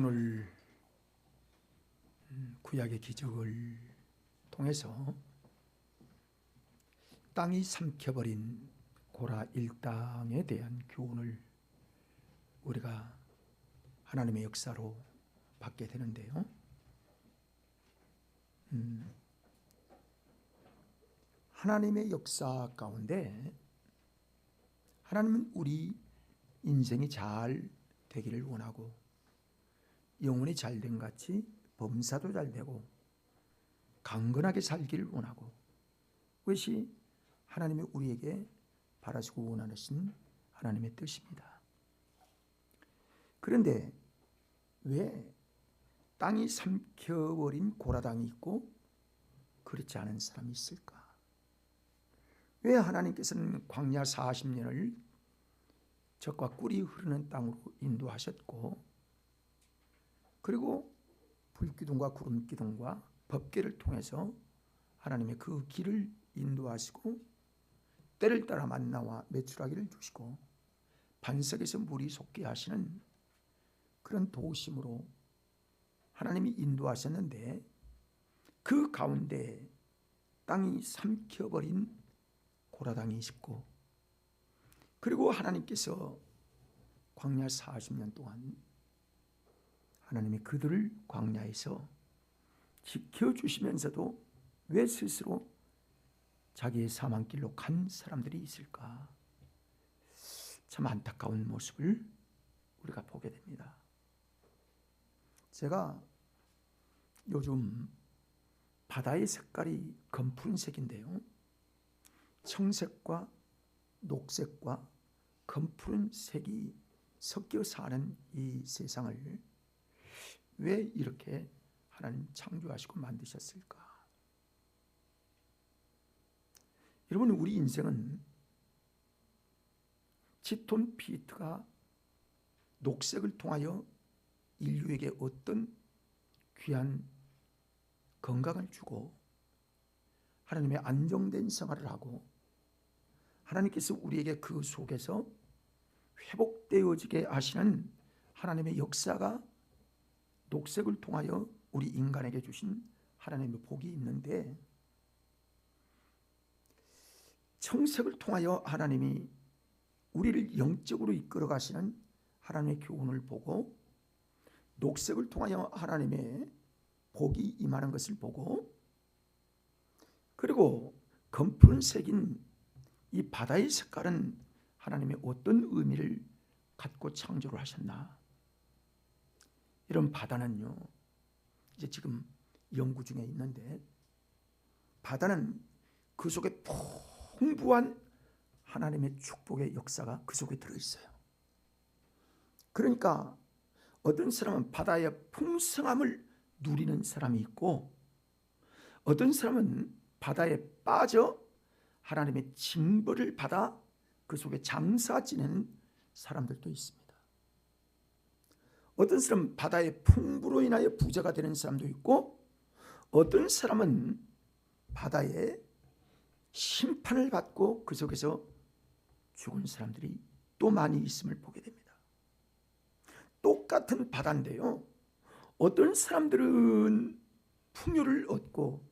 오늘 구약의 기적을 통해서 땅이 삼켜버린 고라 일당에 대한 교훈을 우리가 하나님의 역사로 받게 되는데요. 하나님의 역사 가운데 하나님은 우리 인생이 잘 되기를 원하고 영혼이 잘된 같이 범사도 잘 되고 강건하게 살기를 원하고 그것이 하나님이 우리에게 바라시고 원하신 하나님의 뜻입니다. 그런데 왜 땅이 삼켜버린 고라당이 있고 그렇지 않은 사람이 있을까? 왜 하나님께서는 광야 40년을 젖과 꿀이 흐르는 땅으로 인도하셨고 그리고 불기둥과 구름기둥과 법궤를 통해서 하나님의 그 길을 인도하시고 때를 따라 만나와 메추라기를 주시고 반석에서 물이 솟게 하시는 그런 도우심으로 하나님이 인도하셨는데 그 가운데 땅이 삼켜버린 고라당이 있고 그리고 하나님께서 광야 40년 동안 하나님이 그들을 광야에서 지켜주시면서도 왜 스스로 자기의 사망길로 간 사람들이 있을까? 참 안타까운 모습을 우리가 보게 됩니다. 제가 요즘 바다의 색깔이 검푸른색인데요, 청색과 녹색과 검푸른 색이 섞여 사는 이 세상을 왜 이렇게 하나님 창조하시고 만드셨을까? 여러분, 우리 인생은 치톤 피트가 녹색을 통하여 인류에게 어떤 귀한 건강을 주고 하나님의 안정된 생활을 하고 하나님께서 우리에게 그 속에서 회복되어지게 하시는 하나님의 역사가 녹색을 통하여 우리 인간에게 주신 하나님의 복이 있는데, 청색을 통하여 하나님이 우리를 영적으로 이끌어 가시는 하나님의 교훈을 보고 녹색을 통하여 하나님의 복이 임하는 것을 보고 그리고 검푸른색인 이 바다의 색깔은 하나님의 어떤 의미를 갖고 창조를 하셨나? 이런 바다는요, 이제 지금 연구 중에 있는데 바다는 그 속에 풍부한 하나님의 축복의 역사가 그 속에 들어있어요. 그러니까 어떤 사람은 바다의 풍성함을 누리는 사람이 있고 어떤 사람은 바다에 빠져 하나님의 징벌을 받아 그 속에 장사 지내는 사람들도 있습니다. 어떤 사람은 바다의 풍부로 인하여 부자가 되는 사람도 있고 어떤 사람은 바다에 심판을 받고 그 속에서 죽은 사람들이 또 많이 있음을 보게 됩니다. 똑같은 바다인데요, 어떤 사람들은 풍요를 얻고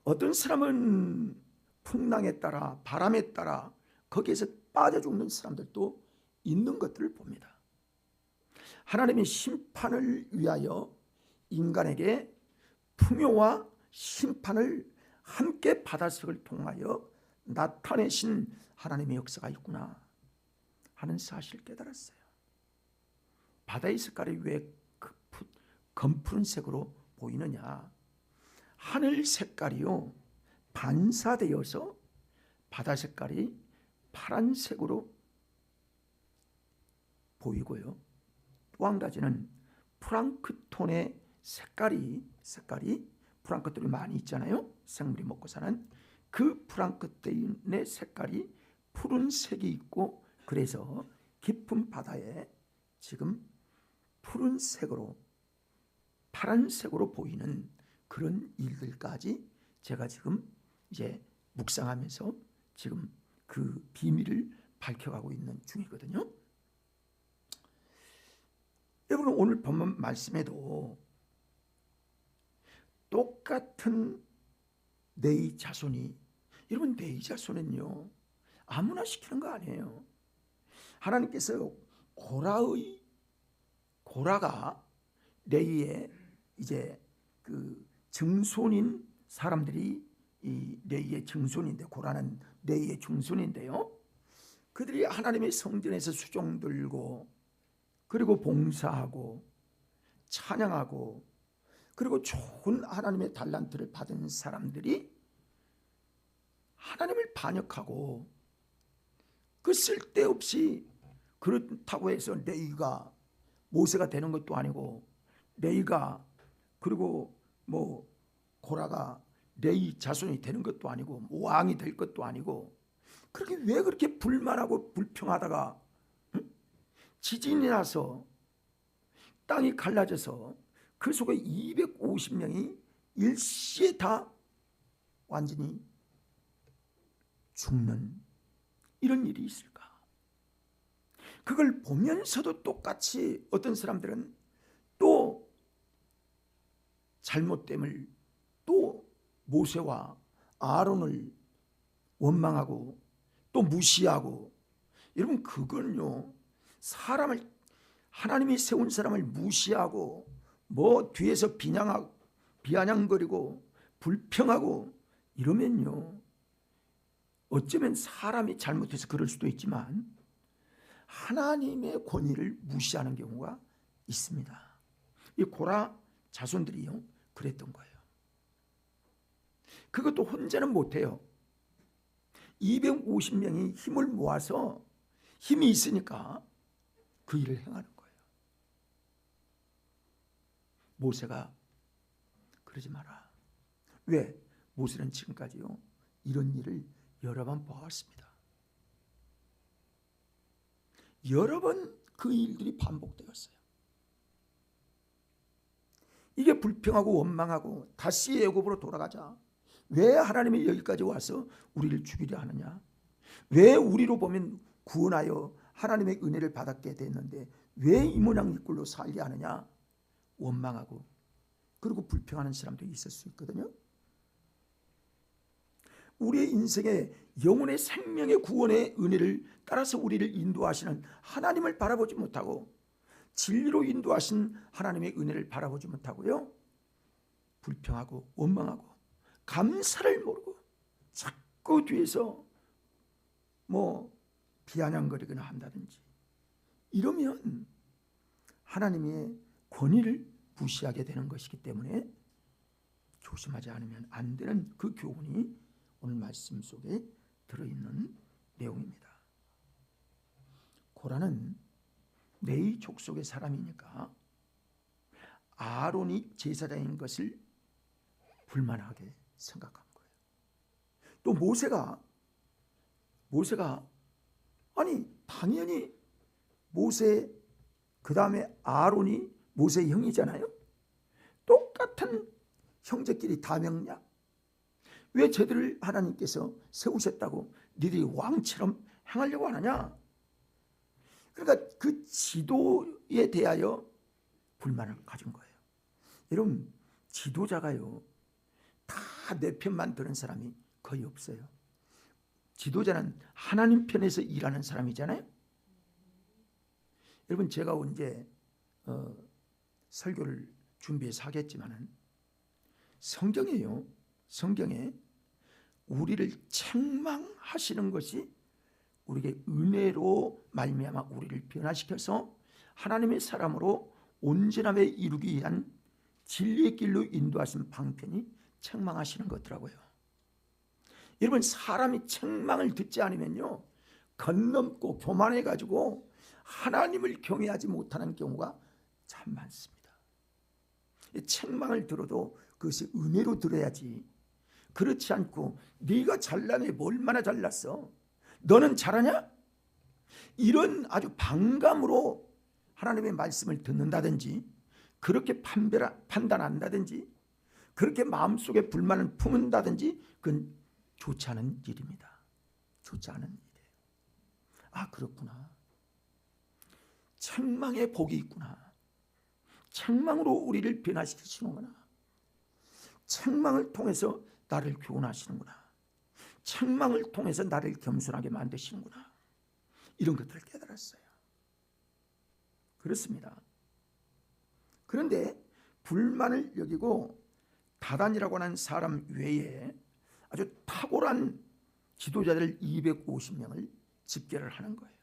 어떤 사람은 풍랑에 따라 바람에 따라 거기에서 빠져 죽는 사람들도 있는 것들을 봅니다. 하나님의 심판을 위하여 인간에게 풍요와 심판을 함께 바다색을 통하여 나타내신 하나님의 역사가 있구나 하는 사실을 깨달았어요. 바다의 색깔이 왜 검푸른 색으로 보이느냐? 하늘 색깔이요 반사되어서 바다 색깔이 파란색으로 보이고요, 또 한 가지는 플랑크톤의 색깔이 플랑크톤이 많이 있잖아요. 생물이 먹고 사는 그 플랑크톤의 색깔이 푸른색이 있고 그래서 깊은 바다에 지금 푸른색으로 파란색으로 보이는 그런 일들까지 제가 지금 이제 묵상하면서 지금 그 비밀을 밝혀가고 있는 중이거든요. 여러분, 여러분 오늘 본문 말씀에도 똑같은 네이 자손이, 여러분 네이 자손은요 아무나 시키는 거 아니에요. 하나님께서 고라가 레이의 이제 그 증손인 사람들이 이 레이의 증손인데, 고라는 레이의 증손인데요, 그들이 하나님의 성전에서 수종 들고 그리고 봉사하고 찬양하고 그리고 좋은 하나님의 달란트를 받은 사람들이 하나님을 반역하고, 그 쓸데없이 그렇다고 해서 레이가 모세가 되는 것도 아니고, 레이가 그리고 뭐 고라가 레이 자손이 되는 것도 아니고, 왕이 될 것도 아니고, 그렇게 왜 그렇게 불만하고 불평하다가 지진이 나서 땅이 갈라져서 그 속에 250명이 일시에 다 완전히 죽는 이런 일이 있을까? 그걸 보면서도 똑같이 어떤 사람들은 또 잘못됨을, 또 모세와 아론을 원망하고 또 무시하고, 여러분 그건요, 사람을, 하나님이 세운 사람을 무시하고 뭐 뒤에서 비아냥거리고 불평하고 이러면요, 어쩌면 사람이 잘못해서 그럴 수도 있지만 하나님의 권위를 무시하는 경우가 있습니다. 이 고라 자손들이요 그랬던 거예요. 그것도 혼자는 못해요. 250명이 힘을 모아서, 힘이 있으니까 그 일을 행하는 거예요. 모세가 그러지 마라. 왜? 모세는 지금까지요 이런 일을 여러 번 보았습니다. 여러 번 그 일들이 반복되었어요. 이게 불평하고 원망하고 다시 애굽으로 돌아가자. 왜 하나님이 여기까지 와서 우리를 죽이려 하느냐? 왜 우리로 보면 구원하여 하나님의 은혜를 받았게 됐는데 왜 이 모양 이 꼴로 살게 하느냐? 원망하고 그리고 불평하는 사람도 있을 수 있거든요. 우리의 인생의 영혼의 생명의 구원의 은혜를 따라서 우리를 인도하시는 하나님을 바라보지 못하고, 진리로 인도하신 하나님의 은혜를 바라보지 못하고요, 불평하고 원망하고 감사를 모르고 자꾸 뒤에서 뭐 비아냥거리거나 한다든지, 이러면 하나님의 권위를 무시하게 되는 것이기 때문에 조심하지 않으면 안 되는 그 교훈이 오늘 말씀 속에 들어있는 내용입니다. 고라는 레위 족속의 사람이니까 아론이 제사장인 것을 불만하게 생각한 거예요. 또 모세가 아니 당연히 모세 그 다음에 아론이 모세의 형이잖아요. 똑같은 형제끼리 다명냐? 왜 쟤들을 하나님께서 세우셨다고 니들이 왕처럼 행하려고 하느냐? 그러니까 그 지도에 대하여 불만을 가진 거예요. 여러분 지도자가요 다 내 편만 드는 사람이 거의 없어요. 지도자는 하나님 편에서 일하는 사람이잖아요. 여러분 제가 언제 설교를 준비해서 하겠지만은 성경에요, 성경에 우리를 책망하시는 것이 우리에게 은혜로 말미암아 우리를 변화시켜서 하나님의 사람으로 온전함에 이루기 위한 진리의 길로 인도하신 방편이 책망하시는 것더라고요. 여러분 사람이 책망을 듣지 않으면요 건넘고 교만해가지고 하나님을 경외하지 못하는 경우가 참 많습니다. 책망을 들어도 그것이 은혜로 들어야지, 그렇지 않고 네가 잘나네, 얼마나 잘났어, 너는 잘하냐? 이런 아주 반감으로 하나님의 말씀을 듣는다든지 그렇게 판단한다든지 그렇게 마음속에 불만을 품은다든지 그건 좋지 않은 일입니다. 좋지 않은 일이에요. 아 그렇구나, 책망의 복이 있구나. 책망으로 우리를 변화시키시는구나. 책망을 통해서 나를 교훈하시는구나. 책망을 통해서 나를 겸손하게 만드시는구나. 이런 것들을 깨달았어요. 그렇습니다. 그런데 불만을 여기고 다단이라고 하는 사람 외에 아주 탁월한 지도자들 250명을 집계를 하는 거예요.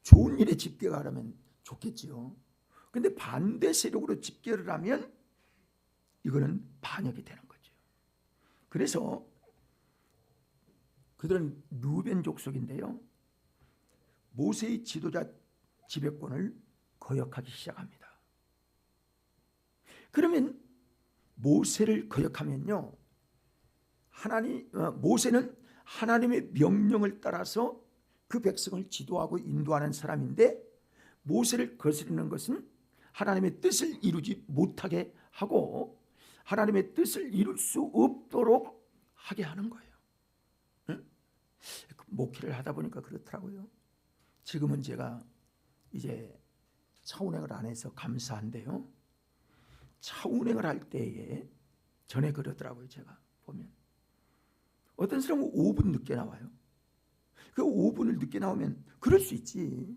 좋은 일에 집계가 하려면 좋겠지요. 근데 반대 세력으로 집계를 하면 이거는 반역이 되는 거죠. 그래서 그들은 르벤 족속인데요, 모세의 지도자 지배권을 거역하기 시작합니다. 그러면 모세를 거역하면요, 모세는 하나님의 명령을 따라서 그 백성을 지도하고 인도하는 사람인데, 모세를 거스르는 것은 하나님의 뜻을 이루지 못하게 하고 하나님의 뜻을 이룰 수 없도록 하게 하는 거예요. 응? 목회를 하다 보니까 그렇더라고요. 지금은 제가 이제 차운행을 안 해서 감사한데요, 차운행을 할 때에 전에 그러더라고요. 제가 보면 어떤 사람은 5분 늦게 나와요. 그 5분을 늦게 나오면 그럴 수 있지,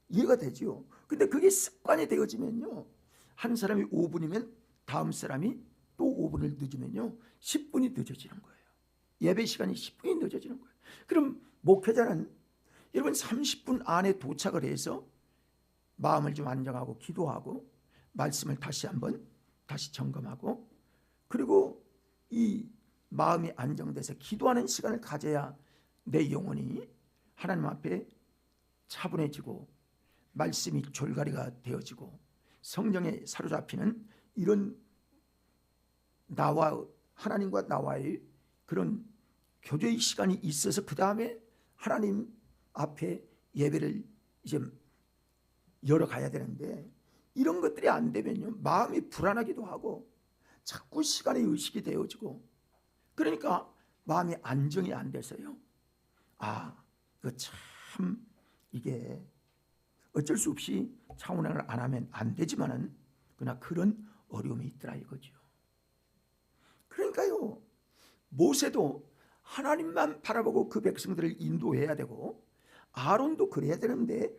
이해가 되죠. 근데 그게 습관이 되어지면요, 한 사람이 5분이면 다음 사람이 또 5분을 늦으면요 10분이 늦어지는 거예요. 예배 시간이 10분이 늦어지는 거예요. 그럼 목회자는 여러분 30분 안에 도착을 해서 마음을 좀 안정하고 기도하고 말씀을 다시 한번 점검하고, 그리고 이 마음이 안정돼서 기도하는 시간을 가져야 내 영혼이 하나님 앞에 차분해지고 말씀이 졸가리가 되어지고 성령에 사로잡히는 이런 나와 하나님과 나와의 그런 교제의 시간이 있어서 그 다음에 하나님 앞에 예배를 이제 열어가야 되는데, 이런 것들이 안 되면요 마음이 불안하기도 하고 자꾸 시간의 의식이 되어지고, 그러니까 마음이 안정이 안 돼서요, 이거 참 이게 어쩔 수 없이 차운행을 안 하면 안 되지만은 그러나 그런 어려움이 있더라 이거죠. 그러니까요, 모세도 하나님만 바라보고 그 백성들을 인도해야 되고 아론도 그래야 되는데,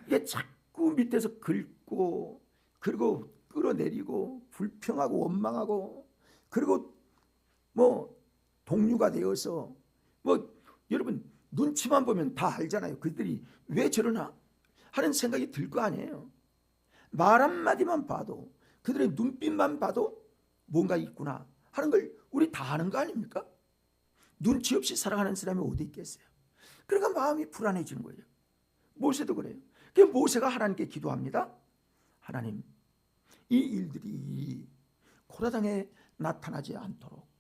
이게 자꾸 밑에서 긁고 그리고 끌어내리고 불평하고 원망하고, 그리고 뭐 동료가 되어서 여러분 눈치만 보면 다 알잖아요. 그들이 왜 저러나 하는 생각이 들 거 아니에요. 말 한마디만 봐도, 그들의 눈빛만 봐도 뭔가 있구나 하는 걸 우리 다 아는 거 아닙니까? 눈치 없이 살아가는 사람이 어디 있겠어요. 그러니까 마음이 불안해지는 거예요. 모세도 그래요. 그래서 모세가 하나님께 기도합니다. 하나님, 이 일들이 고라당에 나타나지 않도록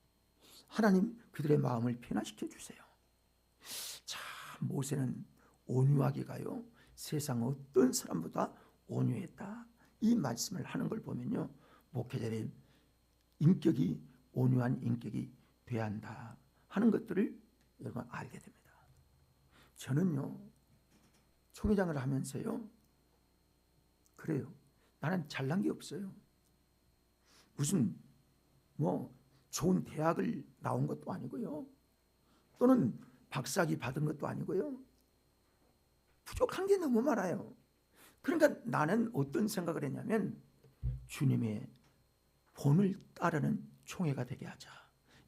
하나님 그들의 마음을 변화시켜 주세요. 참 모세는 온유하기가요 세상 어떤 사람보다 온유했다, 이 말씀을 하는 걸 보면요 목회자의 인격이 온유한 인격이 돼야 한다 하는 것들을 여러분 알게 됩니다. 저는요 총회장을 하면서요 그래요. 나는 잘난 게 없어요. 무슨 좋은 대학을 나온 것도 아니고요, 또는 박사학위 받은 것도 아니고요, 부족한 게 너무 많아요. 그러니까 나는 어떤 생각을 했냐면, 주님의 본을 따르는 총회가 되게 하자,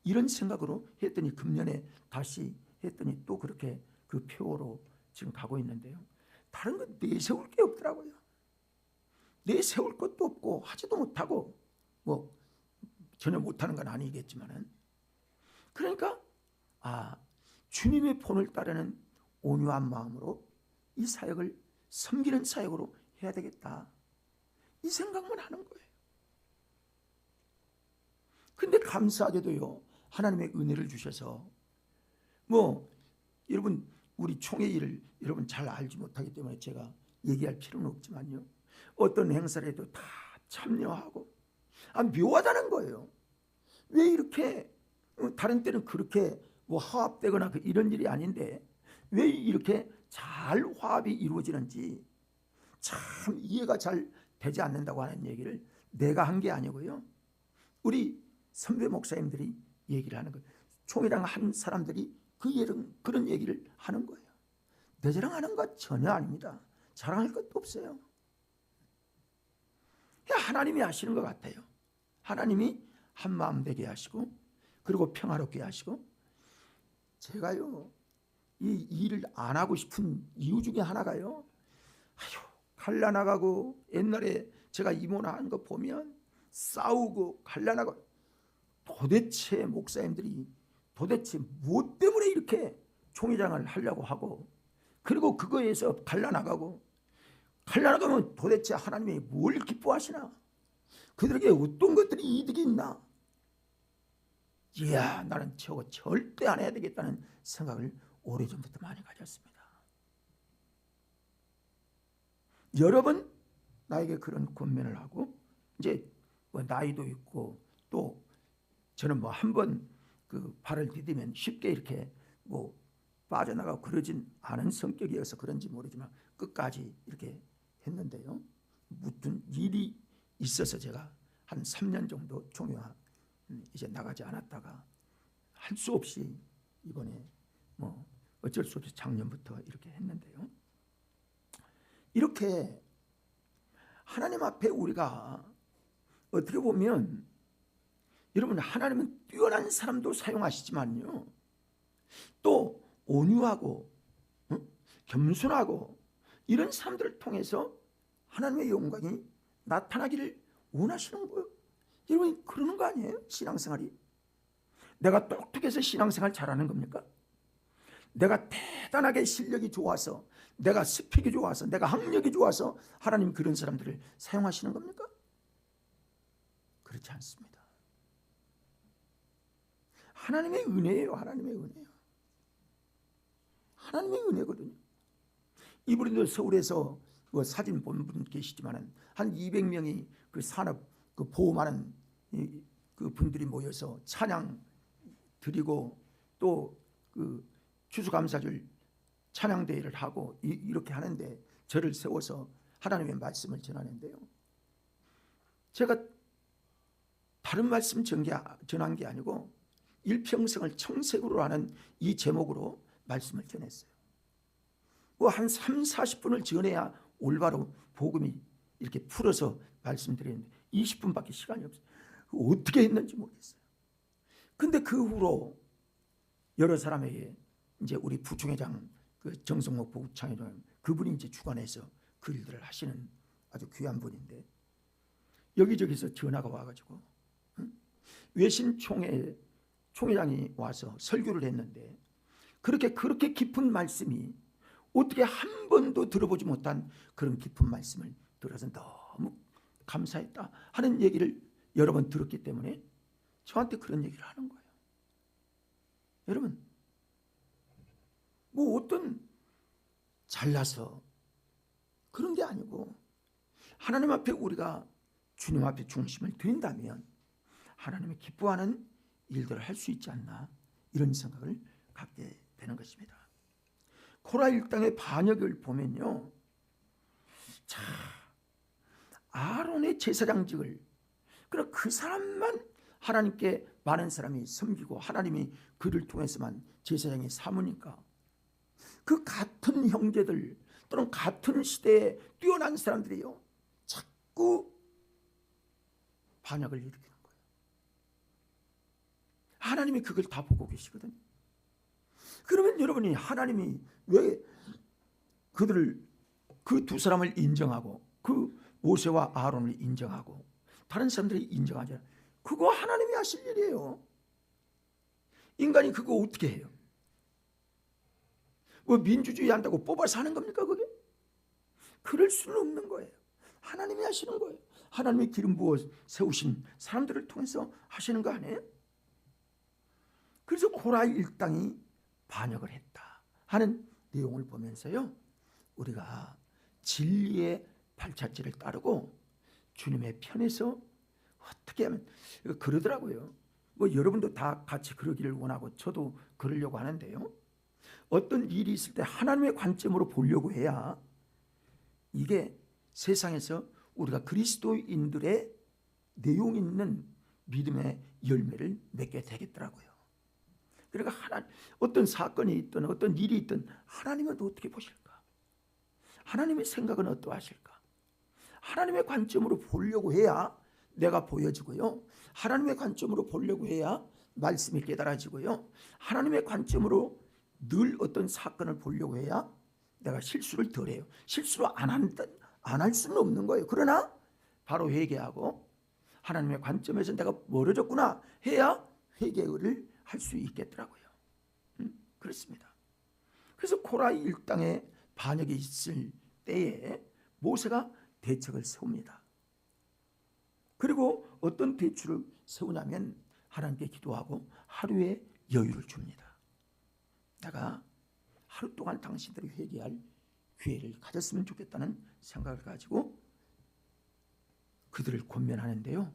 이런 생각으로 했더니 금년에 다시 했더니 또 그렇게 그 표로 지금 가고 있는데요, 다른 건 내세울 게 없더라고요. 내세울 것도 없고 하지도 못하고 전혀 못하는 건 아니겠지만은, 그러니까 주님의 본을 따르는 온유한 마음으로 이 사역을 섬기는 사역으로 해야 되겠다, 이 생각만 하는 거예요. 근데 감사하게도요 하나님의 은혜를 주셔서 여러분 우리 총회 일을 여러분 잘 알지 못하기 때문에 제가 얘기할 필요는 없지만요, 어떤 행사를 해도 다 참여하고 묘하다는 거예요. 왜 이렇게 다른 때는 그렇게 화합되거나 이런 일이 아닌데 왜 이렇게 잘 화합이 이루어지는지 참 이해가 잘 되지 않는다고 하는 얘기를 내가 한 게 아니고요. 우리 선배 목사님들이 얘기를 하는 거예요. 총회장 한 사람들이 그런 얘기를 하는 거예요. 내 자랑하는 것 전혀 아닙니다. 자랑할 것도 없어요. 하나님이 하시는 것 같아요. 하나님이 한마음 되게 하시고 그리고 평화롭게 하시고, 제가요 이 일을 안 하고 싶은 이유 중에 하나가요, 갈라나가고 옛날에 제가 이모나 거 보면 싸우고 갈라나가고, 도대체 목사님들이 도대체 무엇 때문에 이렇게 총회장을 하려고 하고, 그리고 그거에서 갈라나가면 도대체 하나님이 뭘 기뻐하시나, 그들에게 어떤 것들이 이득이 있나. 이야, 나는 저거 절대 안 해야 되겠다는 생각을 오래전부터 많이 가졌습니다. 여러 번 나에게 그런 권면을 하고, 이제 나이도 있고 또 저는 한번 그 발을 디디면 쉽게 이렇게 빠져나가고 그러진 않은 성격이어서 그런지 모르지만 끝까지 이렇게 했는데요. 무슨 일이 있어서 제가 한 3년 정도 총회와 이제 나가지 않았다가 할 수 없이 이번에 어쩔 수 없이 작년부터 이렇게 했는데요. 이렇게 하나님 앞에 우리가 어떻게 보면, 여러분, 하나님은 뛰어난 사람도 사용하시지만요, 또 온유하고 겸손하고 이런 사람들을 통해서 하나님의 영광이 나타나기를 원하시는 거예요. 여러분, 그러는 거 아니에요? 신앙생활이 내가 똑똑해서 신앙생활 잘하는 겁니까? 내가 대단하게 실력이 좋아서, 내가 스펙이 좋아서, 내가 학력이 좋아서 하나님 그런 사람들을 사용하시는 겁니까? 그렇지 않습니다. 하나님의 은혜예요. 하나님의 은혜요. 하나님의 은혜거든요. 이분도 서울에서 사진 본 분 계시지만 한 200명이 그 산업 보험하는 그 분들이 모여서 찬양 드리고 또 그 추수감사절 찬양대회를 하고 이렇게 하는데 저를 세워서 하나님의 말씀을 전하는데요, 제가 다른 말씀 전한 게 아니고 일평생을 청색으로 하는 이 제목으로 말씀을 전했어요. 한 30-40분을 전해야 올바로 복음이 이렇게 풀어서 말씀드리는데 20분밖에 시간이 없어요. 어떻게 했는지 모르겠어요. 근데 그 후로 여러 사람에게, 이제 우리 부총회장 정성목 부총회장, 그분이 이제 주관해서 그 일들을 하시는 아주 귀한 분인데, 여기저기서 전화가 와가지고 외신 총회장이 와서 설교를 했는데 그렇게 깊은 말씀이 어떻게 한 번도 들어보지 못한 그런 깊은 말씀을 들어서 너무 감사했다 하는 얘기를 여러 번 들었기 때문에 저한테 그런 얘기를 하는 거예요. 여러분, 어떤 잘나서 그런 게 아니고, 하나님 앞에 우리가 주님 앞에 중심을 드린다면 하나님이 기뻐하는 일들을 할 수 있지 않나, 이런 생각을 갖게 되는 것입니다. 코라 일당의 반역을 보면요, 자, 아론의 제사장직을, 그럼 그 사람만 하나님께 많은 사람이 섬기고 하나님이 그를 통해서만 제사장이 삼으니까 그 같은 형제들 또는 같은 시대에 뛰어난 사람들이요 자꾸 반역을 일으키는 거예요. 하나님이 그걸 다 보고 계시거든요. 그러면 여러분이 하나님이 왜 그들을, 그 두 사람을 인정하고 그 모세와 아론을 인정하고 다른 사람들이 인정하지 않아요? 그거 하나님이 하실 일이에요. 인간이 그거 어떻게 해요? 민주주의 한다고 뽑아서 하는 겁니까 그게? 그럴 수는 없는 거예요. 하나님이 하시는 거예요. 하나님이 기름 부어 세우신 사람들을 통해서 하시는 거 아니에요? 그래서 코라 일당이 반역을 했다 하는 내용을 보면서요, 우리가 진리의 발자취를 따르고 주님의 편에서 어떻게 하면, 그러더라고요. 여러분도 다 같이 그러기를 원하고 저도 그러려고 하는데요, 어떤 일이 있을 때 하나님의 관점으로 보려고 해야 이게 세상에서 우리가 그리스도인들의 내용 있는 믿음의 열매를 맺게 되겠더라고요. 그러니까 어떤 사건이 있든 어떤 일이 있든 하나님은 어떻게 보실까? 하나님의 생각은 어떠하실까? 하나님의 관점으로 보려고 해야 내가 보여지고요. 하나님의 관점으로 보려고 해야 말씀이 깨달아지고요. 하나님의 관점으로 늘 어떤 사건을 보려고 해야 내가 실수를 덜 해요. 실수를 안 할 수는 없는 거예요. 그러나 바로 회개하고 하나님의 관점에서 내가 멀어졌구나 해야 회개를 할 수 있겠더라고요. 그렇습니다. 그래서 코라 일당에 반역이 있을 때에 모세가 대책을 세웁니다. 그리고 어떤 대책을 세우냐면 하나님께 기도하고 하루의 여유를 줍니다. 내가 하루 동안 당신들이 회개할 기회를 가졌으면 좋겠다는 생각을 가지고 그들을 권면하는데요.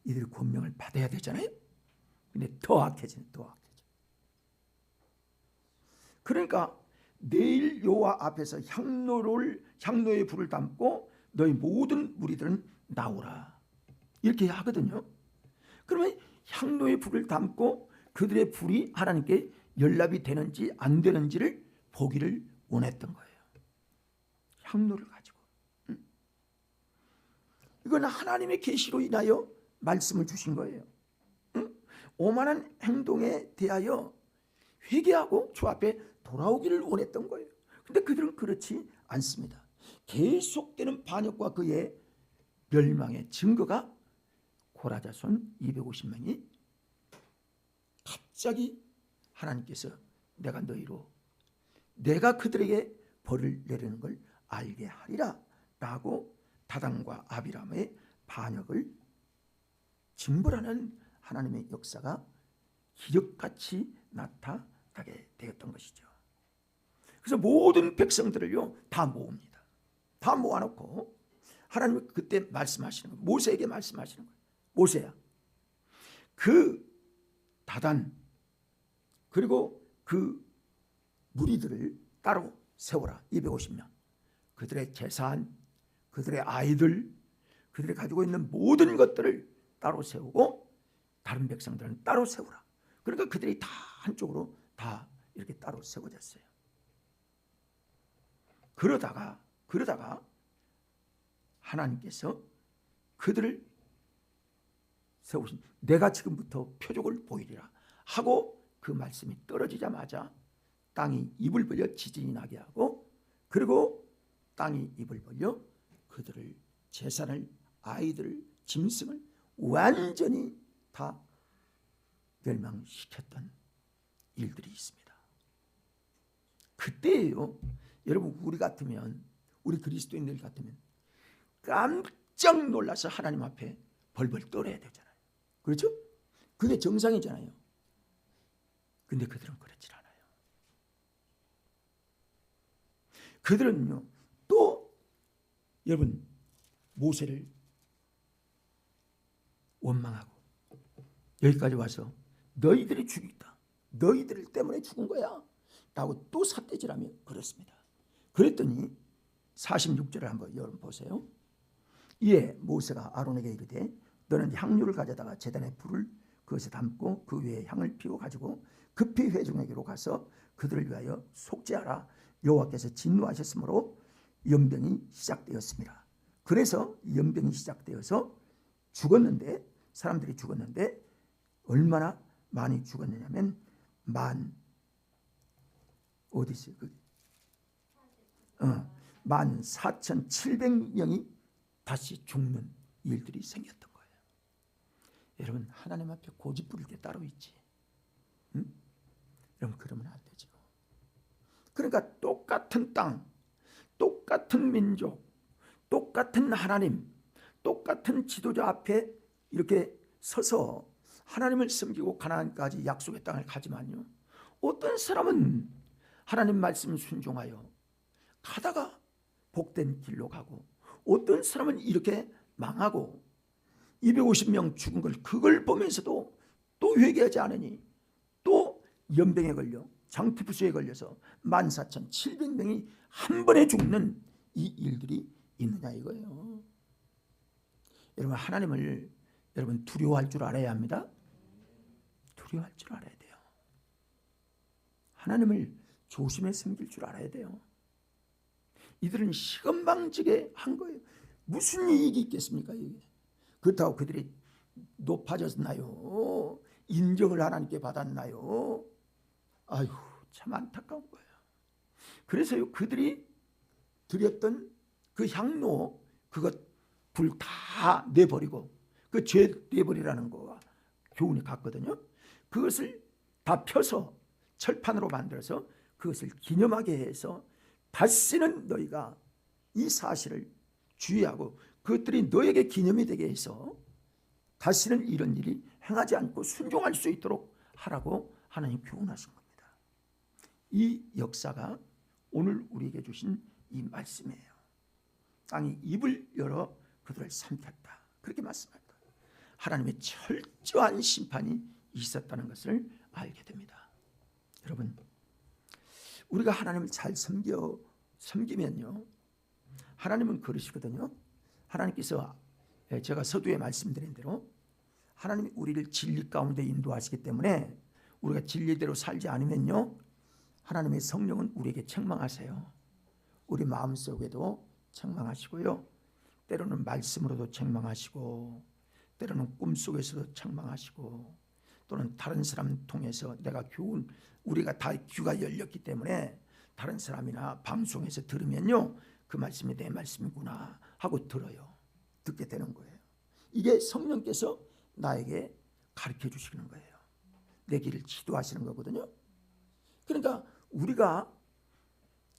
이들이 권명을 받아야 되잖아요. 근데 더 악해져. 그러니까 내일 여호와 앞에서 향로의 불을 담고 너희 모든 무리들은 나오라. 이렇게 하거든요. 그러면 향로의 불을 담고 그들의 불이 하나님께 연락이 되는지 안 되는지를 보기를 원했던 거예요. 향로를 가지고. 이건 하나님의 계시로 인하여 말씀을 주신 거예요. 오만한 행동에 대하여 회개하고 주 앞에 돌아오기를 원했던 거예요. 근데 그들은 그렇지 않습니다. 계속되는 반역과 그의 멸망의 증거가 고라 자손 250명이 갑자기 하나님께서 내가 그들에게 벌을 내리는 걸 알게 하리라 라고 다단과 아비람의 반역을 징벌하는 하나님의 역사가 기적같이 나타나게 되었던 것이죠. 그래서 모든 백성들을요 다 모읍니다. 다 모아놓고 하나님이 그때 말씀하시는 거예요. 모세에게 말씀하시는 거예요. 모세야, 그 다단 그리고 그 무리들을 따로 세워라. 250명. 그들의 재산, 그들의 아이들, 그들이 가지고 있는 모든 것들을 따로 세우고 다른 백성들은 따로 세우라. 그러니까 그들이 다 한쪽으로 다 이렇게 따로 세워졌어요. 그러다가 하나님께서 그들을 세우신 내가 지금부터 표적을 보이리라 하고 그 말씀이 떨어지자마자 땅이 입을 벌려 지진이 나게 하고 그리고 땅이 입을 벌려 그들을 재산을 아이들을 짐승을 완전히 다 멸망시켰던 일들이 있습니다. 그때예요. 여러분 우리 그리스도인들 같으면 깜짝 놀라서 하나님 앞에 벌벌 떨어야 되잖아요. 그렇죠? 그게 정상이잖아요. 근데 그들은 그렇지 않아요. 그들은요 또 여러분 모세를 원망하고 여기까지 와서 너희들이 죽이다. 너희들 때문에 죽은 거야 라고 또 삿대질하며 그렇습니다. 그랬더니 46절을 한번 여러분 보세요. 이에 모세가 아론에게 이르되 너는 향료를 가져다가 제단에 불을 그것에 담고 그 위에 향을 피워 가지고 급히 회중에게로 가서 그들을 위하여 속죄하라. 여호와께서 진노하셨으므로 연병이 시작되었습니다. 그래서 연병이 시작되어서 사람들이 죽었는데 얼마나 많이 죽었느냐면 14,700명이 다시 죽는 일들이 생겼던 거예요. 여러분 하나님 앞에 고집 부릴 게 따로 있지. 응? 여러분 그러면 안 되죠. 그러니까 똑같은 땅, 똑같은 민족, 똑같은 하나님, 똑같은 지도자 앞에 이렇게 서서 하나님을 섬기고 가나안까지 약속의 땅을 가지만요. 어떤 사람은 하나님 말씀 순종하여 가다가 복된 길로 가고 어떤 사람은 이렇게 망하고 250명 죽은 그걸 보면서도 또 회개하지 않으니 또 연병에 걸려 장티푸스에 걸려서 14,700명이 한 번에 죽는 이 일들이 있느냐 이거예요. 여러분, 하나님을 여러분 두려워할 줄 알아야 합니다. 두려워할 줄 알아야 돼요. 하나님을 조심해 섬길 줄 알아야 돼요. 이들은 시건방지게 한 거예요. 무슨 이익이 있겠습니까? 이게. 그렇다고 그들이 높아졌나요? 인정을 하나님께 받았나요? 아유, 참 안타까운 거예요. 그래서요, 그들이 드렸던 그 향로, 그것 불 다 내버리고, 그 죄 내버리라는 거와 교훈이 같거든요. 그것을 다 펴서 철판으로 만들어서 그것을 기념하게 해서 다시는 너희가 이 사실을 주의하고 그것들이 너에게 기념이 되게 해서 다시는 이런 일이 행하지 않고 순종할 수 있도록 하라고 하나님 교훈하신 겁니다. 이 역사가 오늘 우리에게 주신 이 말씀이에요. 땅이 입을 열어 그들을 삼켰다. 그렇게 말씀합니다. 하나님의 철저한 심판이 있었다는 것을 알게 됩니다. 여러분, 우리가 하나님을 잘 섬기면요, 하나님은 그러시거든요. 하나님께서 제가 서두에 말씀드린 대로 하나님이 우리를 진리 가운데 인도하시기 때문에 우리가 진리대로 살지 않으면요, 하나님의 성령은 우리에게 책망하세요. 우리 마음속에도 책망하시고요, 때로는 말씀으로도 책망하시고, 때로는 꿈속에서도 책망하시고, 또는 다른 사람 통해서 내가 교훈, 우리가 다 귀가 열렸기 때문에 다른 사람이나 방송에서 들으면요, 그 말씀이 내 말씀이구나 하고 들어요. 듣게 되는 거예요. 이게 성령께서 나에게 가르쳐 주시는 거예요. 내 길을 지도하시는 거거든요. 그러니까 우리가,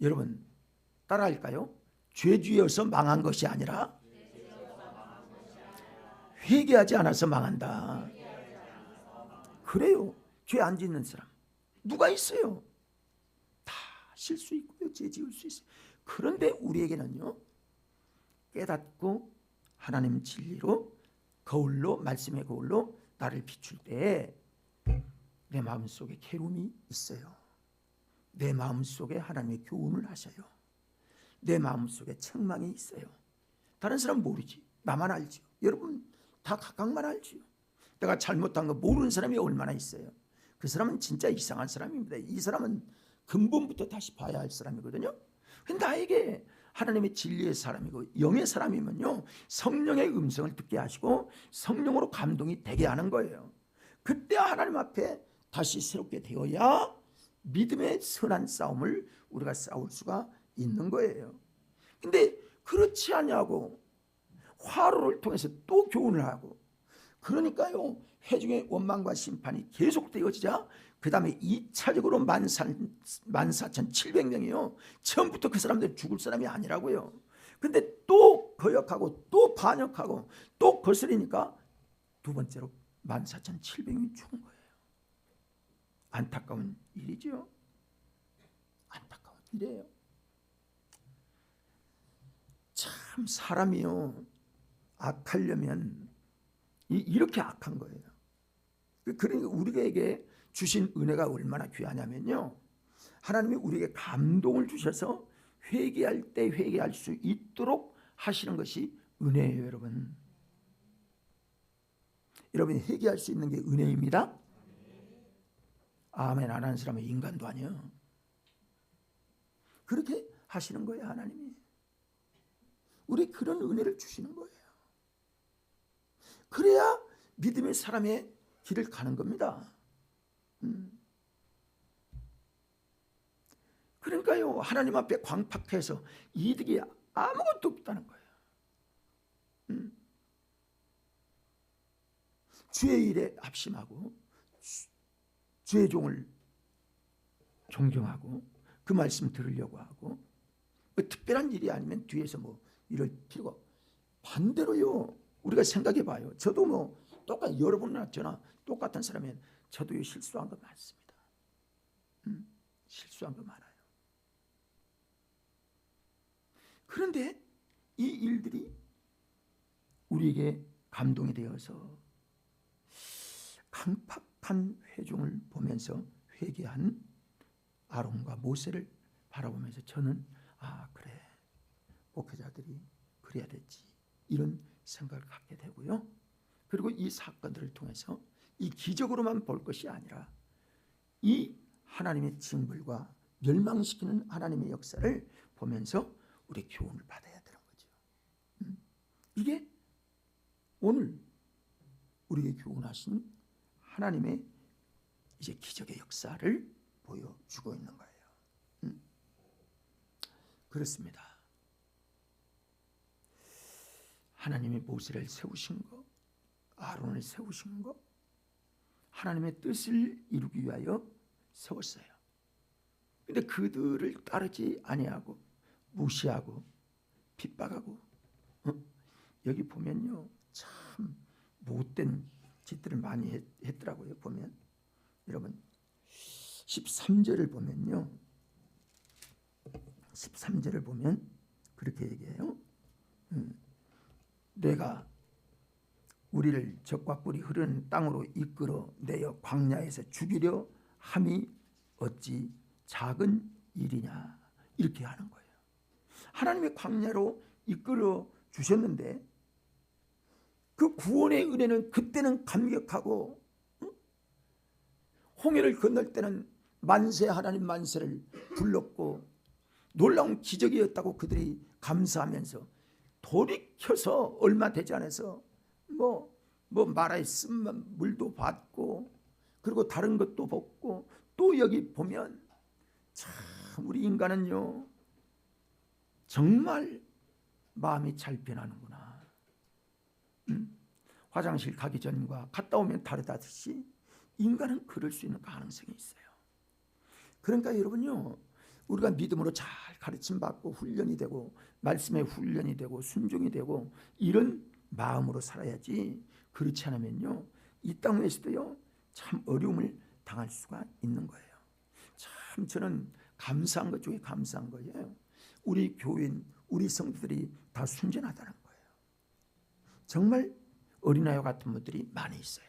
여러분 따라할까요? 죄지어서 망한 것이 아니라 회개하지 않아서 망한다. 그래요. 죄 안 짓는 사람 누가 있어요? 다 실수 있고요, 죄 지을 수 있어요. 그런데 우리에게는요, 깨닫고 하나님 진리로 거울로, 말씀의 거울로 나를 비출 때 내 마음속에 괴로움이 있어요. 내 마음속에 하나님의 교훈을 하셔요. 내 마음속에 책망이 있어요. 다른 사람 모르지, 나만 알지요. 여러분 다 각각만 알지요. 내가 잘못한 거 모르는 사람이 얼마나 있어요. 그 사람은 진짜 이상한 사람입니다. 이 사람은 근본부터 다시 봐야 할 사람이거든요. 근데 나에게 하나님의 진리의 사람이고 영의 사람이면요, 성령의 음성을 듣게 하시고 성령으로 감동이 되게 하는 거예요. 그때 하나님 앞에 다시 새롭게 되어야 믿음의 선한 싸움을 우리가 싸울 수가 있는 거예요. 근데 그렇지 않냐고 화로를 통해서 또 교훈을 하고, 그러니까요, 회중의 원망과 심판이 계속되어지자 그 다음에 2차적으로 14,700명이요 처음부터 그 사람들 죽을 사람이 아니라고요. 근데 또 거역하고 또 반역하고 또 거스리니까 두 번째로 14,700명이 죽은 거예요. 안타까운 일이죠. 안타까운 일이에요. 참 사람이요, 악하려면 이렇게 악한 거예요. 그러니까 우리에게 주신 은혜가 얼마나 귀하냐면요, 하나님이 우리에게 감동을 주셔서 회개할 때 회개할 수 있도록 하시는 것이 은혜예요. 여러분, 여러분이 회개할 수 있는 게 은혜입니다. 아멘 안 하는 사람은 인간도 아니에요. 그렇게 하시는 거예요. 하나님이 우리 그런 은혜를 주시는 거예요. 그래야 믿음의 사람의 길을 가는 겁니다. 그러니까요, 하나님 앞에 광팍해서 이득이 아무것도 없다는 거예요. 주의 일에 합심하고 주의 종을 존경하고 그 말씀 들으려고 하고, 특별한 일이 아니면 뒤에서 뭐 이럴 필요가, 반대로요, 우리가 생각해 봐요. 저도 뭐 똑같이 여러분이나 저나 똑같은 사람이면 저도 실수한 거 많습니다. 실수한 거 많아요. 그런데 이 일들이 우리에게 감동이 되어서 강팍한 회중을 보면서 회개한 아론과 모세를 바라보면서 저는 그래, 목회자들이 그래야 됐지, 이런 생각을 갖게 되고요. 그리고 이 사건들을 통해서 이 기적으로만 볼 것이 아니라 이 하나님의 징벌과 멸망시키는 하나님의 역사를 보면서 우리 교훈을 받아야 되는 거죠. 이게 오늘 우리에게 교훈하신 하나님의 이제 기적의 역사를 보여주고 있는 거예요. 그렇습니다. 하나님이 모세를 세우신 거, 아론을 세우신 거, 하나님의 뜻을 이루기 위하여 세웠어요. 근데 그들을 따르지 아니하고 무시하고 핍박하고 여기 보면요, 참 못된 짓들을 많이 했더라고요. 보면 여러분 13절을 보면요, 13절을 보면 그렇게 얘기해요. 내가 우리를 적과 꿀이 흐르는 땅으로 이끌어 내어 광야에서 죽이려 함이 어찌 작은 일이냐, 이렇게 하는 거예요. 하나님의 광야로 이끌어 주셨는데 그 구원의 은혜는 그때는 감격하고, 홍해를 건널 때는 만세 하나님 만세를 불렀고 놀라운 기적이었다고 그들이 감사하면서 돌이켜서 얼마 되지 않아서 뭐 마라에 쓴 물도 받고 그리고 다른 것도 먹고, 또 여기 보면 참 우리 인간은요 정말 마음이 잘 변하는구나. 화장실 가기 전과 갔다 오면 다르다듯이 인간은 그럴 수 있는 가능성이 있어요. 그러니까 여러분요, 우리가 믿음으로 잘 가르침 받고 훈련이 되고 말씀에 훈련이 되고 순종이 되고 이런 마음으로 살아야지, 그렇지 않으면요 이 땅에서도요 참 어려움을 당할 수가 있는 거예요. 참 저는 감사한 것 중에 감사한 거예요. 우리 교인, 우리 성도들이 다 순전하다는 거예요. 정말 어린아이와 같은 분들이 많이 있어요.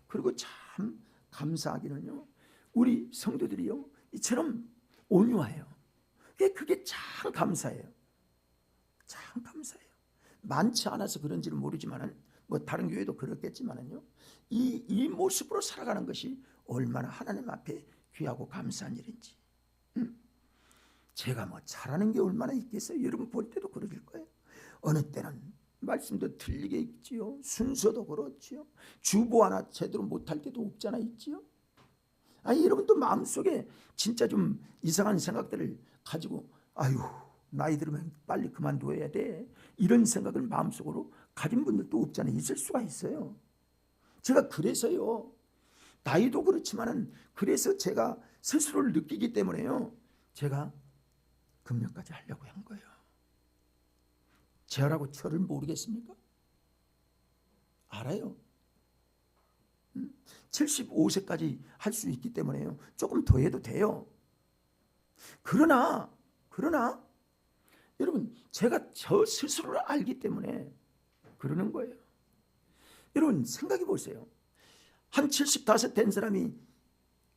그리고 참 감사하기는요, 우리 성도들이요 이처럼 온유해요. 그게 참 감사해요. 참 감사해요. 많지 않아서 그런지는 모르지만은 뭐 다른 교회도 그렇겠지만은요, 이 모습으로 살아가는 것이 얼마나 하나님 앞에 귀하고 감사한 일인지. 제가 뭐 잘하는 게 얼마나 있겠어요. 여러분 볼 때도 그러실 거예요. 어느 때는 말씀도 틀리게 있지요. 순서도 그렇지요. 주보 하나 제대로 못할 때도 없잖아 있지요. 아니 여러분도 마음속에 진짜 좀 이상한 생각들을 가지고 아유 나이 들으면 빨리 그만둬야 돼, 이런 생각을 마음속으로 가진 분들도 없잖아요. 있을 수가 있어요. 제가 그래서요, 나이도 그렇지만은 그래서 제가 스스로를 느끼기 때문에요, 제가 금년까지 하려고 한 거예요. 저라고 저를 모르겠습니까? 알아요. 75세까지 할 수 있기 때문에요, 조금 더 해도 돼요. 그러나 여러분 제가 저 스스로를 알기 때문에 그러는 거예요. 여러분 생각해 보세요. 한 75 된 사람이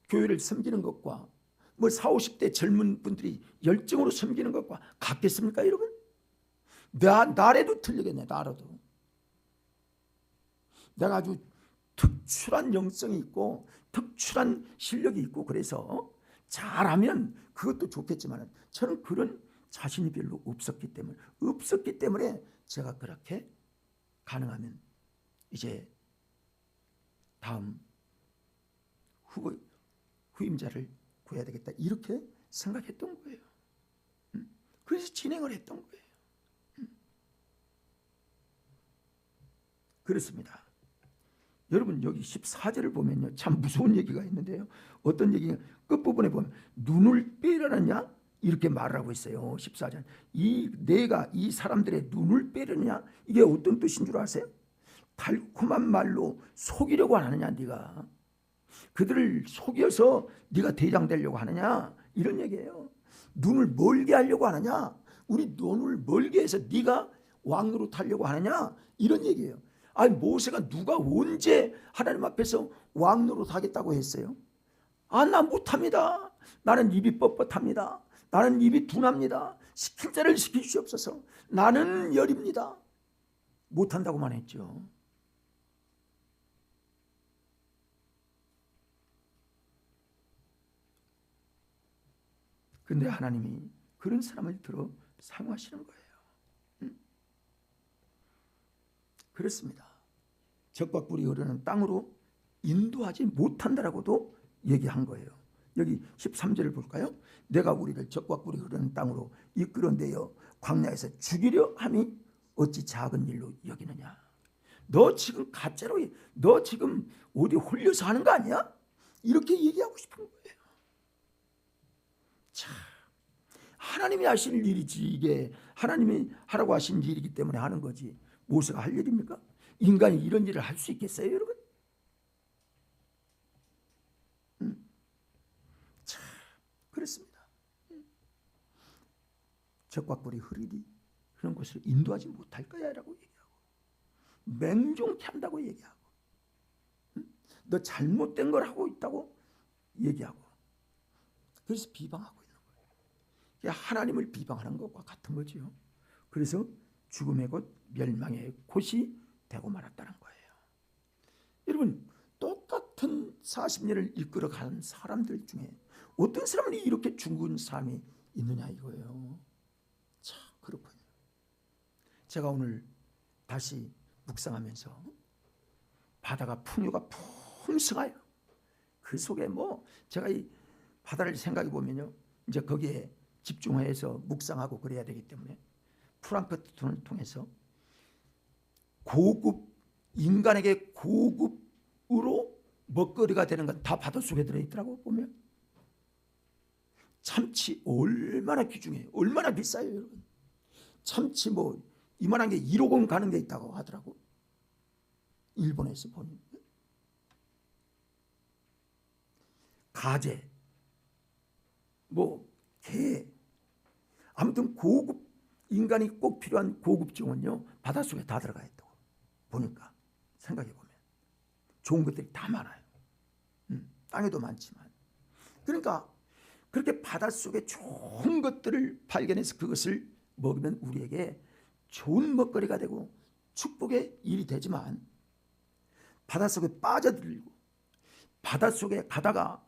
교회를 섬기는 것과 뭐 40, 50대 젊은 분들이 열정으로 섬기는 것과 같겠습니까 여러분? 나라도 틀리겠네. 나라도 내가 아주 특출한 영성이 있고 특출한 실력이 있고 그래서 잘하면 그것도 좋겠지만 저는 그런 자신이 별로 없었기 때문에 제가 그렇게 가능하면 이제 다음 후임자를 구해야 되겠다, 이렇게 생각했던 거예요. 그래서 진행을 했던 거예요. 그렇습니다. 여러분 여기 14절을 보면요 참 무서운 얘기가 있는데요. 어떤 얘기가 끝부분에 보면 눈을 빼려느냐 이렇게 말하고 있어요. 14절. 내가 이 사람들의 눈을 빼려느냐, 이게 어떤 뜻인 줄 아세요? 달콤한 말로 속이려고 하느냐, 네가 그들을 속여서 네가 대장 되려고 하느냐, 이런 얘기예요. 눈을 멀게 하려고 하느냐, 우리 눈을 멀게 해서 네가 왕노릇 하려고 하느냐, 이런 얘기예요. 아니 모세가 누가 언제 하나님 앞에서 왕노릇 하겠다고 했어요? 나 못합니다. 나는 입이 뻣뻣합니다. 나는 입이 둔합니다. 시킬 자를 시키시옵소서. 나는 열입니다. 못한다고만 했죠. 근데 하나님이 그런 사람을 들어 사용하시는 거예요. 그렇습니다. 적과 꿀이 흐르는 땅으로 인도하지 못한다라고도 얘기한 거예요. 여기 13절을 볼까요? 내가 우리를 적과 꿀이 흐르는 땅으로 이끌어내어 광야에서 죽이려 함이 어찌 작은 일로 여기느냐. 너 지금 가짜로, 너 지금 어디 홀려서 하는 거 아니야? 이렇게 얘기하고 싶은 거예요. 참, 하나님이 하실 일이지, 이게 하나님이 하라고 하신 일이기 때문에 하는 거지, 모세가 할 일입니까? 인간이 이런 일을 할 수 있겠어요, 여러분? 참, 그렇습니다. 적과 꿀이 흐르리 그런 곳을 인도하지 못할 거야 라고 얘기하고, 맹종케 한다고 얘기하고, 너 잘못된 걸 하고 있다고 얘기하고, 그래서 비방하고 있는 거예요. 하나님을 비방하는 것과 같은 거죠. 그래서 죽음의 곳, 멸망의 곳이 되고 말았다는 거예요. 여러분, 똑같은 40년을 이끌어가는 사람들 중에 어떤 사람은 이렇게 죽은 삶이 있느냐 이거예요. 참 그렇군요. 제가 오늘 다시 묵상하면서 바다가 풍요가 풍성해요. 그 속에 뭐 제가 이 바다를 생각해 보면요, 이제 거기에 집중해서 묵상하고 그래야 되기 때문에 프랑크톤을 통해서 고급, 인간에게 고급으로 먹거리가 되는 건 다 바닷속에 들어있더라고. 보면 참치 얼마나 귀중해요. 얼마나 비싸요 여러분. 참치 뭐 이만한 게 1억 원 가는 게 있다고 하더라고, 일본에서 보니. 가재, 뭐 게, 아무튼 고급, 인간이 꼭 필요한 고급종은요 바닷속에 다 들어가 있다고 보니까, 생각해 보면 좋은 것들이 다 많아요. 땅에도 많지만. 그러니까 그렇게 바닷속에 좋은 것들을 발견해서 그것을 먹으면 우리에게 좋은 먹거리가 되고 축복의 일이 되지만, 바닷속에 빠져들고 바닷속에 가다가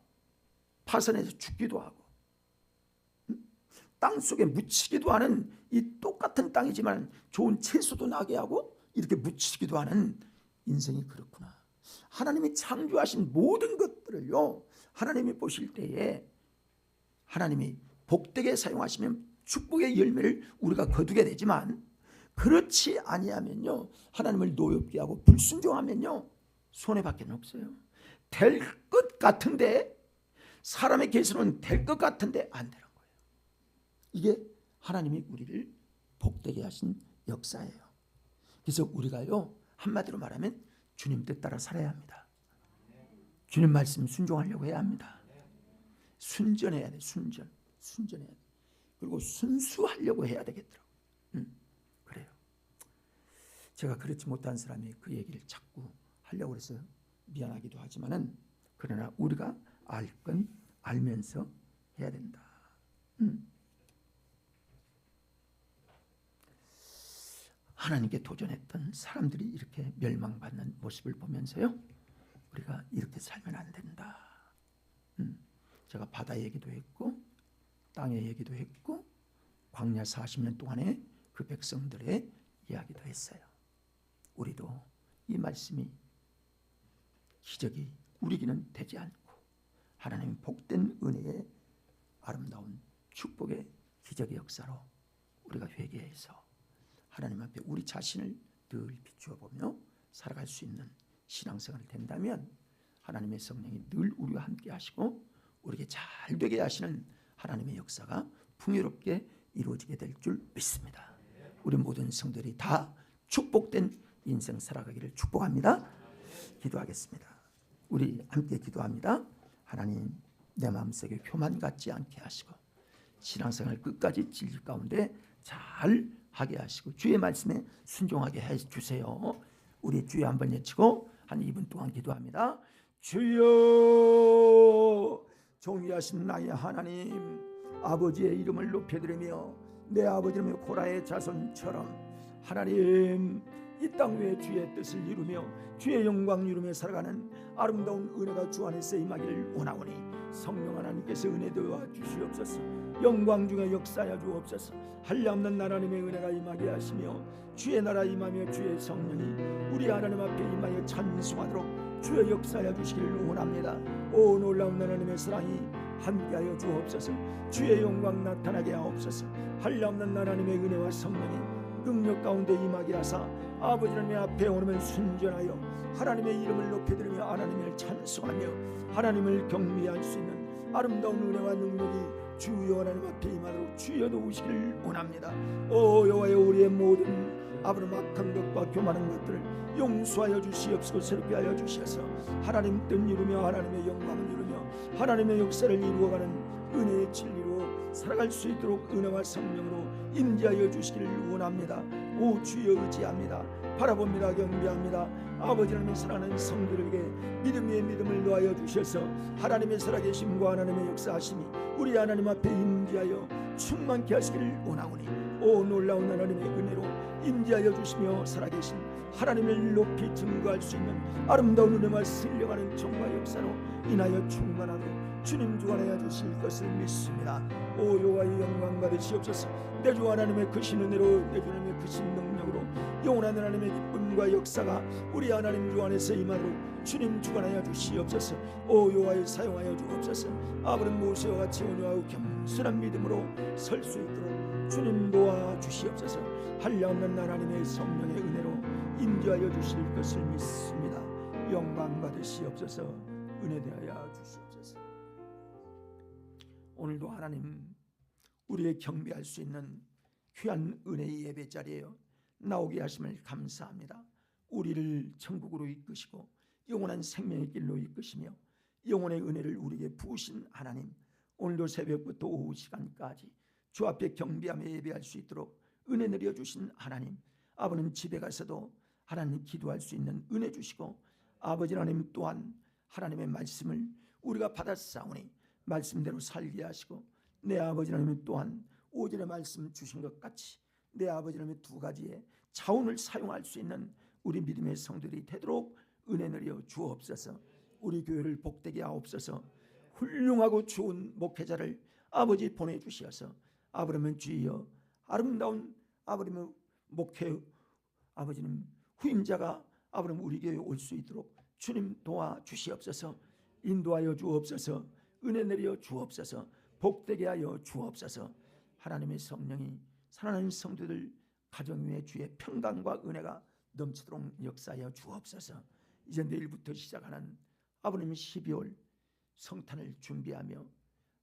파선해서 죽기도 하고 땅속에 묻히기도 하는, 이 똑같은 땅이지만 좋은 채소도 나게 하고 이렇게 묻히기도 하는 인생이 그렇구나. 하나님이 창조하신 모든 것들을요, 하나님이 보실 때에 하나님이 복되게 사용하시면 축복의 열매를 우리가 거두게 되지만, 그렇지 아니하면요, 하나님을 노엽게 하고 불순종하면요 손해밖에 없어요. 될 것 같은데, 사람의 계획은 될 것 같은데 안 되는 거예요. 이게 하나님이 우리를 복되게 하신 역사예요. 그래서 우리가요, 한마디로 말하면 주님 뜻 따라 살아야 합니다. 주님 말씀 순종하려고 해야 합니다. 순전해야 돼. 순전해야 돼. 그리고 순수하려고 해야 되겠더라고요. 그래요. 제가 그렇지 못한 사람이 그 얘기를 자꾸 하려고 해서 미안하기도 하지만은, 그러나 우리가 알 건 알면서 해야 된다. 하나님께 도전했던 사람들이 이렇게 멸망받는 모습을 보면서요, 우리가 이렇게 살면 안 된다. 제가 바다 얘기도 했고 땅의 얘기도 했고 광야 40년 동안의 그 백성들의 이야기도 했어요. 우리도 이 말씀이 기적이 우리에게는 되지 않고 하나님 복된 은혜의 아름다운 축복의 기적의 역사로 우리가 회개해서 하나님 앞에 우리 자신을 늘 비추어 보며 살아갈 수 있는 신앙생활이 된다면, 하나님의 성령이 늘 우리와 함께 하시고 우리에게 잘 되게 하시는 하나님의 역사가 풍요롭게 이루어지게 될 줄 믿습니다. 우리 모든 성도들이 다 축복된 인생 살아가기를 축복합니다. 기도하겠습니다. 우리 함께 기도합니다. 하나님, 내 마음속에 교만 갖지 않게 하시고 신앙생활 끝까지 진리 가운데 잘 하게 하시고 주의 말씀에 순종하게 해주세요. 우리 주여 한번 외치고 한 2분 동안 기도합니다. 주여, 존귀하신 나의 하나님, 아버지의 이름을 높여드리며 내 아버지 이름의 고라의 자손처럼 하나님, 이 땅 위에 주의 뜻을 이루며 주의 영광 이루며 살아가는 아름다운 은혜가 주 안에서 임하기를 원하오니 성령 하나님께서 은혜 도와 주시옵소서. 영광 중에 역사하여 주옵소서. 한량없는 하나님의 은혜가 임하게 하시며 주의 나라 임하며 주의 성령이 우리 하나님 앞에 임하여 찬송하도록 주의 역사하여 주시기를 원합니다. 오 놀라운 하나님의 사랑이 함께하여 주옵소서. 주의 영광 나타나게 하옵소서. 한량없는 하나님의 은혜와 성령이 능력 가운데 임하게 하사 아버지 하나님 앞에 오르면 순전하여 하나님의 이름을 높여드리며 하나님을 찬송하며 하나님을 경배할 수 있는 아름다운 은혜와 능력이 주여 하나님 앞에 임하도록 주여 도우시기를 원합니다. 오 여호와여, 우리의 모든 아버지 악한 것과 교만한 것들을 용서하여 주시옵시고 새롭게 하여 주셔서 하나님 뜻 이루며 하나님의 영광을 이루며 하나님의 역사를 이루어가는 은혜의 진리로 살아갈 수 있도록 은혜와 성령으로 임재하여 주시기를 원합니다. 오 주여 의지합니다. 바라봅니다. 경배합니다. 아버지 하나님의 사랑하는 성도들에게 믿음의 믿음을 놓아여 주셔서 하나님의 살아계심과 하나님의 역사하심이 우리 하나님 앞에 임재하여 충만케 하시기를 원하오니 오 놀라운 하나님의 은혜로 임재하여 주시며 살아계신 하나님을 높이 증거할 수 있는 아름다운 은혜와 승려가는 정말 역사로 인하여 충만하도록 주님 주관하여 주실 것을 믿습니다. 오 여호와의 영광 받으시옵소서. 내 주 하나님의 크신 은혜로 내 주 하나님의 크신 능력으로 영원한 하나님의 기쁨과 역사가 우리 하나님 주 안에서 임하도록 주님 주관하여 주시옵소서. 오 여호와의 사용하여 주옵소서. 아브람 모세와 같이 온유하고 겸손한 믿음으로 설 수 있도록 주님 도와 주시옵소서. 한량없는 하나님의 성령의 은혜로 임재하여 주실 것을 믿습니다. 영광 받으시옵소서. 은혜 대하여 주시옵소서. 오늘도 하나님 우리의 경배할 수 있는 귀한 은혜의 예배 자리에요 나오게 하심을 감사합니다. 우리를 천국으로 이끄시고 영원한 생명의 길로 이끄시며 영원의 은혜를 우리에게 부으신 하나님, 오늘도 새벽부터 오후 시간까지 주 앞에 경배하며 예배할 수 있도록 은혜 내려주신 하나님, 아버님 집에 가서도 하나님 기도할 수 있는 은혜 주시고 아버지 하나님 또한 하나님의 말씀을 우리가 받았사오니 말씀대로 살게 하시고 내 아버지 하나님 또한 오전에 말씀 주신 것 같이 내 아버지 하나님의 두 가지의 자원을 사용할 수 있는 우리 믿음의 성도들이 되도록 은혜 내려 주옵소서. 우리 교회를 복되게 하옵소서. 훌륭하고 좋은 목회자를 아버지 보내주시어서 아버지는 주여 아름다운 아버지의 목회 아버지는 후임자가 아버지 우리 교회에 올 수 있도록 주님 도와주시옵소서. 인도하여 주옵소서. 은혜 내려 주옵소서. 복되게 하여 주옵소서. 하나님의 성령이 사랑하는 성도들 가정 위에 주의 평강과 은혜가 넘치도록 역사하여 주옵소서. 이제 내일부터 시작하는 아버님 12월 성탄을 준비하며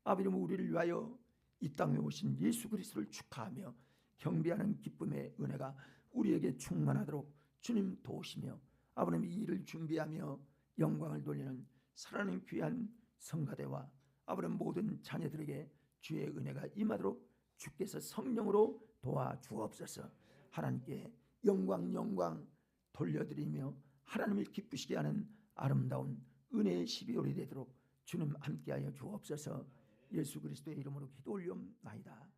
아버님 우리를 위하여 이 땅에 오신 예수 그리스도를 축하하며 경배하는 기쁨의 은혜가 우리에게 충만하도록 주님 도우시며 아버님 이 일을 준비하며 영광을 돌리는 사랑하는 귀한 성가대와 아버님 모든 자녀들에게 주의 은혜가 임하도록 주께서 성령으로 도와주옵소서. 하나님께 영광 돌려드리며 하나님을 기쁘시게 하는 아름다운 은혜의 12월이 되도록 주님 함께하여 주옵소서. 예수 그리스도의 이름으로 기도 올리옵나이다.